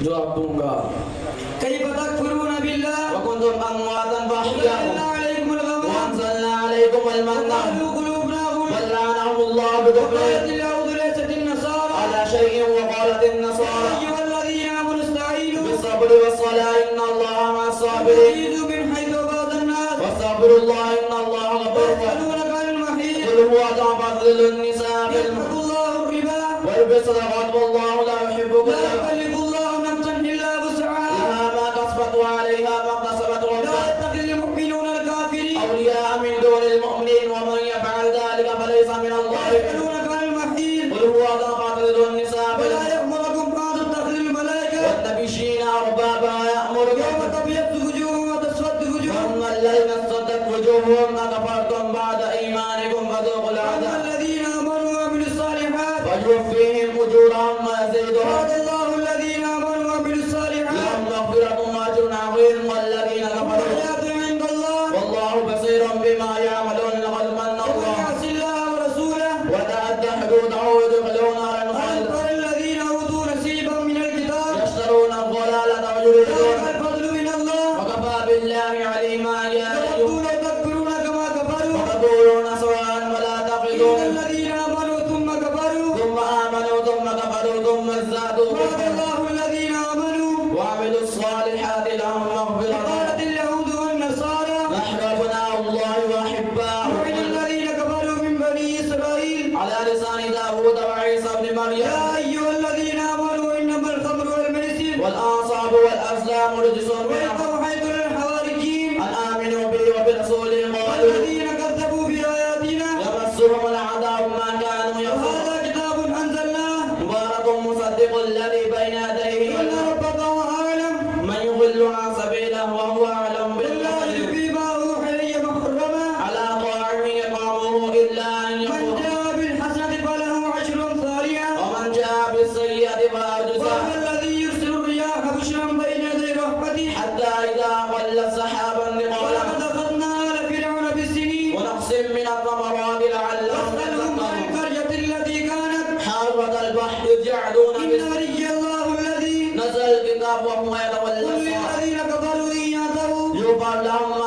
जवाब दूंगा। كيف تكفرون بالله वकुंतुम अमवातन फअहयाकुम عليكم الغمام वअंज़लना अलैकुम अल-मन्ना وقالوا قلوبنا غلف वलअनहुमुल्लाह وقالت बिकुफ्रिहिम اليهود ليست النصارى على شيء وقالت يا النصارى أيها الذين آمنوا استعينوا بالصبر والصلاة إن الله مع الصابرين وأعيذوا من حيث أفاض الناس واستغفروا الله إن الله غفور رحيم. ويسألونك عن المحيط قل هو أذى فاعتزلوا النساء في يمحق الله الربا ويربي الصدقات والله لا يحب كل لا يكلف الله نفسا إلا وسعها لها ما كسبت وعليها ما اكتسبت لا ربها يتخذ المؤمنون الكافرين أولياء من دون المؤمنين ومن يفعل ذلك فليس من الله. ويسألونك عن المحيط قل هو أذى فاعتزلوا النساء في ولا يأمركم أن تتخذوا الملائكة والنبيين أربابا يأمركم يوم تبيض وجوه وتسود وجوه فأما الذين اصطدت وجوههم أكفرتم بعد إيمانكم فذوقوا وأما العذاب الذين آمنوا وعملوا الصالحات ويوفيهم أجورهم ويزيدهم وعد الله الذين آمنوا وعملوا الصالحات لهم مغفرة وأجر عظيم والذين كفروا درجات عند الله والله بصير بما يعملون لقد من ومن الله يعص الله ورسوله وتعدى حدوده يدخلون نارا خالدا وأكثر الذين أوتوا نصيبا من الكتاب يشترون الضلالة ويريدون ذلك الفضل من الله وكفى بالله عليما يا يودون لو تكفرون كما كفروا وتقولون سواء ولا إن تقعدون الذين آمنوا ثم كفروا ثم آمنوا ثم كفروا ثم ازدادوا وعد كفرا الله الذين آمنوا وعملوا الصالحات لهم مغفرة وقالت اليهود والنصارى نحن أبناء الله وأحباؤه وعد الذين كفروا من بني إسرائيل على لسان داود وعيسى بن مريم يا أيها الذين آمنوا إنما الخمر والميسر والأنصاب والأزلام رجس من وأوحيت للحواريين أن آمنوا بي وبرسولي قالوا والذين كذبوا بآياتنا يمسهم العذاب ما كانوا يفعلون وهذا كتاب أنزلناه مبارك مصدق الذي بين يديه إن ربك هو أعلم من يضل عن سبيله وهو أعلم لا بالمهتدين يجزي ما أوحي إلي محرما على طاعم يطعمه إلا أن من يكون جاء بالحسنة فله عشر أمثالها ومن جاء بالسيئة فلا يجزى وهو الذي يرسل الرياح بشرا بين يدي رحمته حتى إذا قلت سحابا ثقالا ولقد أخذنا آل فرعون بالسنين ونقص من الثمرات لعلهم واسألهم عن يتقون القرية التي كانت حافظ البحر إذ يعدون إن ولي الله الذي نزل الكتاب وهو يتولى قل الصالحين للذين كفروا إن ينتهوا يغفر لهم ما